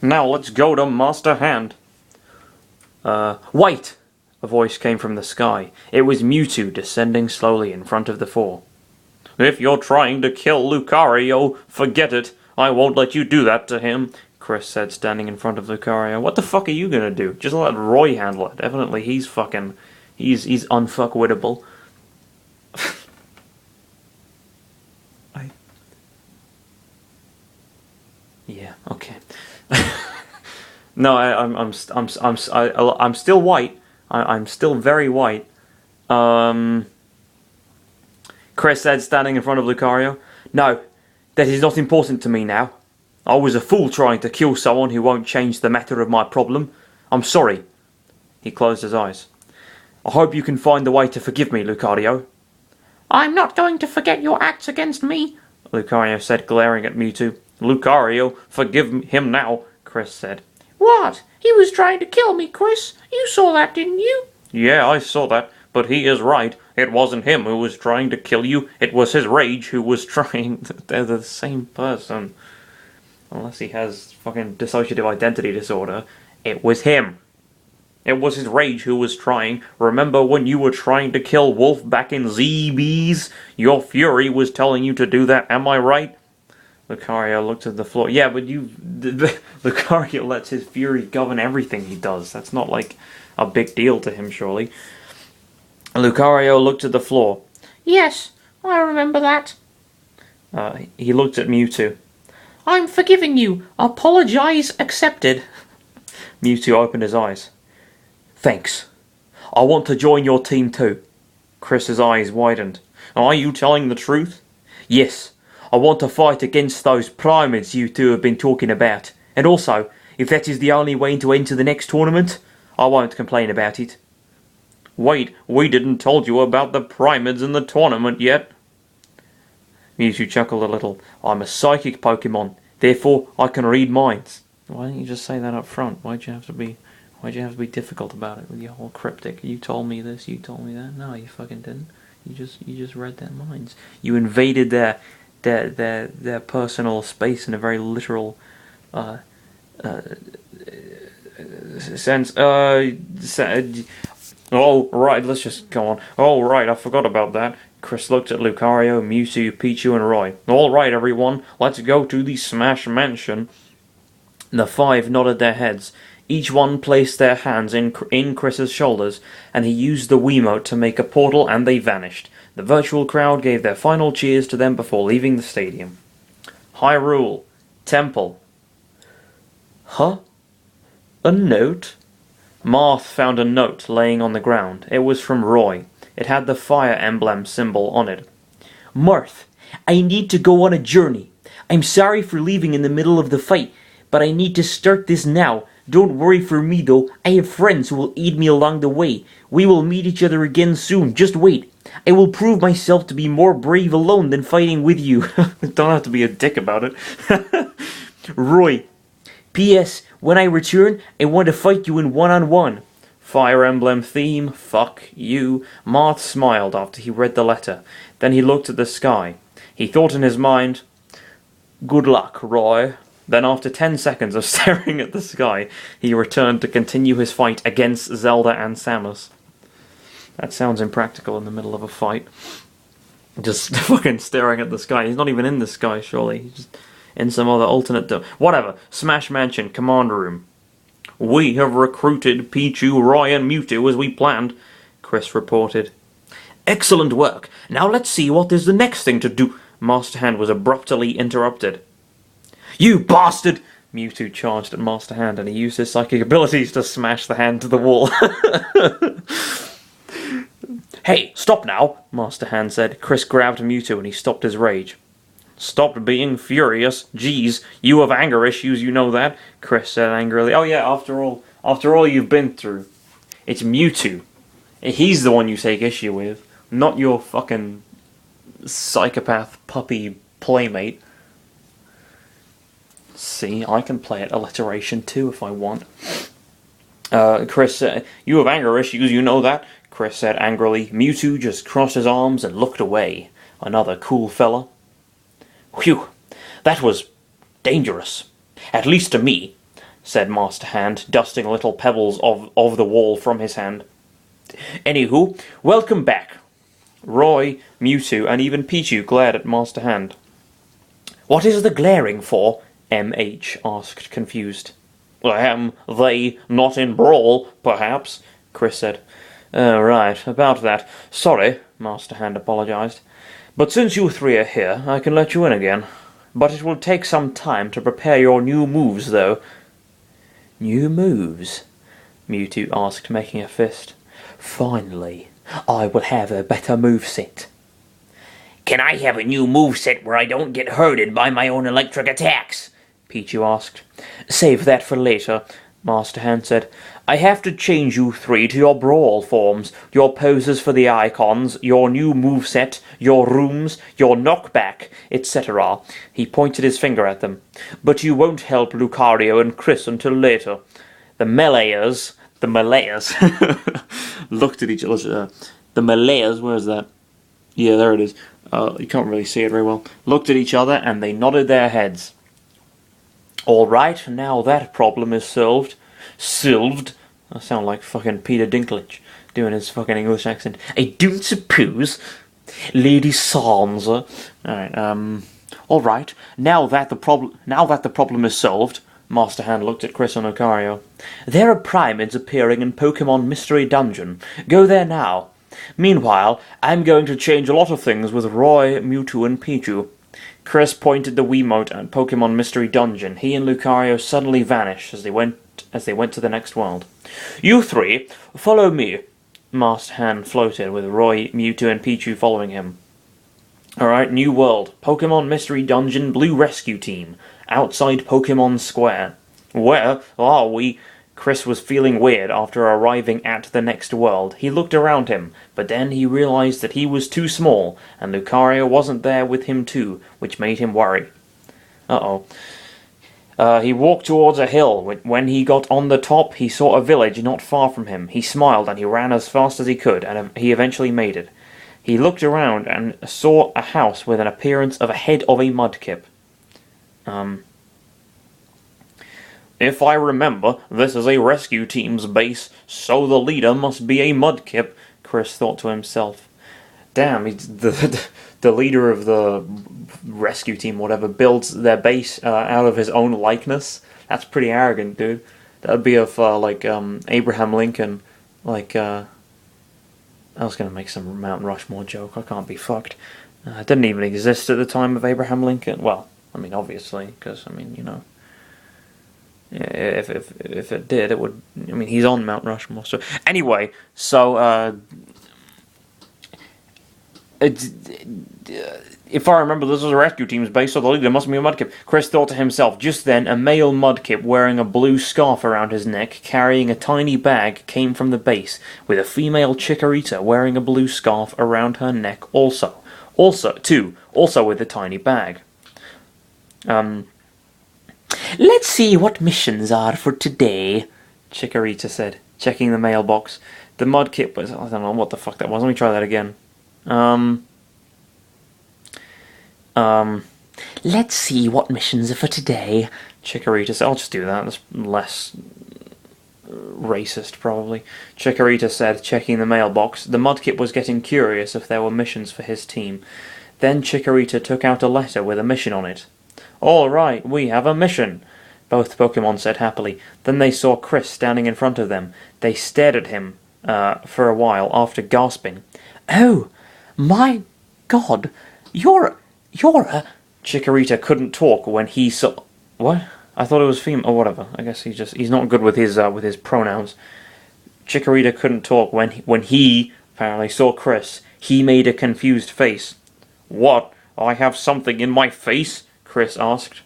Now let's go to Master Hand. Wait! A voice came from the sky. It was Mewtwo descending slowly in front of the four. If you're trying to kill Lucario, forget it. I won't let you do that to him, Chris said, standing in front of Lucario. What the fuck are you gonna do? Just let Roy handle it. Evidently he's fucking... He's unfuckwittable. Yeah, okay. No, I'm still white. I'm still very white. Chris said, standing in front of Lucario. No, that is not important to me now. I was a fool trying to kill someone who won't change the matter of my problem. I'm sorry. He closed his eyes. I hope you can find the way to forgive me, Lucario. I'm not going to forget your acts against me, Lucario said, glaring at Mewtwo. Lucario, forgive him now, Chris said. What? He was trying to kill me, Chris. You saw that, didn't you? Yeah, I saw that, but he is right. It wasn't him who was trying to kill you. It was his rage who was trying... They're the same person. Unless he has fucking dissociative identity disorder. It was him. It was his rage who was trying. Remember when you were trying to kill Wolf back in ZBs? Your fury was telling you to do that, am I right? Lucario looked at the floor. Yeah, but Lucario lets his fury govern everything he does. That's not like a big deal to him, surely. Lucario looked at the floor. Yes, I remember that. He looked at Mewtwo. I'm forgiving you. Apologise accepted. Mewtwo opened his eyes. Thanks. I want to join your team too. Chris's eyes widened. Are you telling the truth? Yes. I want to fight against those primates you two have been talking about. And also, if that is the only way to enter the next tournament, I won't complain about it. Wait, we didn't tell you about the primates in the tournament yet. Mewtwo chuckled a little. I'm a psychic Pokemon, therefore I can read minds. Why didn't you just say that up front? Why'd you have to be difficult about it with your whole cryptic? You told me this, you told me that. No, you fucking didn't. You just read their minds. You invaded their personal space in a very literal sense. Oh, right, let's just go on. Oh, right, I forgot about that. Chris looked at Lucario, Mewtwo, Pichu, and Roy. All right, everyone, let's go to the Smash Mansion. The five nodded their heads. Each one placed their hands in Chris's shoulders, and he used the Wiimote to make a portal, and they vanished. The virtual crowd gave their final cheers to them before leaving the stadium. Hyrule. Temple. Huh? A note? Marth found a note laying on the ground. It was from Roy. It had the fire emblem symbol on it. Marth, I need to go on a journey. I'm sorry for leaving in the middle of the fight, but I need to start this now. Don't worry for me though. I have friends who will aid me along the way. We will meet each other again soon. Just wait. I will prove myself to be more brave alone than fighting with you. Don't have to be a dick about it. Roy. P.S. When I return, I want to fight you in one-on-one. Fire Emblem theme, fuck you. Marth smiled after he read the letter. Then he looked at the sky. He thought in his mind, good luck, Roy. Then after 10 seconds of staring at the sky, he returned to continue his fight against Zelda and Samus. That sounds impractical in the middle of a fight. Just fucking staring at the sky. He's not even in the sky, surely. He's just in some other alternate... Whatever. Smash Mansion, Command Room. We have recruited Pichu, Roy, and Mewtwo as we planned, Chris reported. Excellent work. Now let's see what is the next thing to do. Master Hand was abruptly interrupted. You bastard! Mewtwo charged at Master Hand, and he used his psychic abilities to smash the hand to the wall. Hey, stop now, Master Hand said. Chris grabbed Mewtwo and he stopped his rage. Stop being furious. Jeez, you have anger issues, you know that, Chris said angrily. Oh yeah, after all you've been through, it's Mewtwo. He's the one you take issue with, not your fucking psychopath puppy playmate. See, I can play it alliteration too if I want. Chris said, you have anger issues, you know that, Chris said angrily. Mewtwo just crossed his arms and looked away. Another cool fella. Whew, that was dangerous. At least to me. said Master Hand, dusting little pebbles of the wall from his hand. Anywho, welcome back. Roy, Mewtwo, and even Pichu glared at Master Hand. What is the glaring for? M.H. asked, confused. They not in Brawl, perhaps, Chris said. Oh, right, about that. Sorry, Master Hand apologised. But since you three are here, I can let you in again. But it will take some time to prepare your new moves, though. New moves? Mewtwo asked, making a fist. Finally, I will have a better moveset. Can I have a new moveset where I don't get hurted by my own electric attacks? Pichu asked. Save that for later, Master Hand said. I have to change you three to your Brawl forms, your poses for the icons, your new moveset, your rooms, your knockback, etc. He pointed his finger at them. But you won't help Lucario and Chris until later. The Malayers looked at each other. The Malayers, where's that? Yeah, there it is. You can't really see it very well. Looked at each other and they nodded their heads. All right, now that problem is solved. Solved? I sound like fucking Peter Dinklage doing his fucking English accent. I don't suppose. Lady Sansa. Alright, all right. Now that the problem is solved, Master Hand looked at Chris and Lucario. There are Prymids appearing in Pokemon Mystery Dungeon. Go there now. Meanwhile, I'm going to change a lot of things with Roy, Mewtwo, and Pichu. Chris pointed the Wiimote at Pokemon Mystery Dungeon. He and Lucario suddenly vanished as they went to the next world. You three, follow me. Master Hand floated, with Roy, Mewtwo, and Pichu following him. Alright, new world. Pokemon Mystery Dungeon Blue Rescue Team. Outside Pokemon Square. Where are we? Chris was feeling weird after arriving at the next world. He looked around him, but then he realized that he was too small, and Lucario wasn't there with him too, which made him worry. Uh-oh. He walked towards a hill. When he got on the top, he saw a village not far from him. He smiled and he ran as fast as he could, and he eventually made it. He looked around and saw a house with an appearance of a head of a mudkip. If I remember, this is a rescue team's base, so the leader must be a mudkip, Chris thought to himself. Damn, the leader of the rescue team, whatever, builds their base out of his own likeness. That's pretty arrogant, dude. That'd be if, Abraham Lincoln, I was going to make some Mount Rushmore joke. I can't be fucked. It didn't even exist at the time of Abraham Lincoln. Well, I mean, obviously, because, I mean, you know. Yeah, if it did, it would. I mean, he's on Mount Rushmore. So anyway, if I remember, this was a rescue team's base, so the leader must be a mudkip. Chris thought to himself. Just then, a male mudkip wearing a blue scarf around his neck, carrying a tiny bag, came from the base, with a female Chikorita wearing a blue scarf around her neck, also with a tiny bag. Let's see what missions are for today, Chikorita said, checking the mailbox. The mudkip was... I don't know what the fuck that was. Let me try that again. Let's see what missions are for today, Chikorita said. I'll just do that. That's less racist, probably. Chikorita said, checking the mailbox. The mudkip was getting curious if there were missions for his team. Then Chikorita took out a letter with a mission on it. All right, we have a mission, both Pokemon said happily. Then they saw Chris standing in front of them. They stared at him for a while after gasping. Oh, my God, you're a... Chikorita couldn't talk when he saw... What? I thought it was female, or whatever. I guess he's not good with his pronouns. Chikorita couldn't talk when he apparently saw Chris. He made a confused face. What? I have something in my face? Chris asked.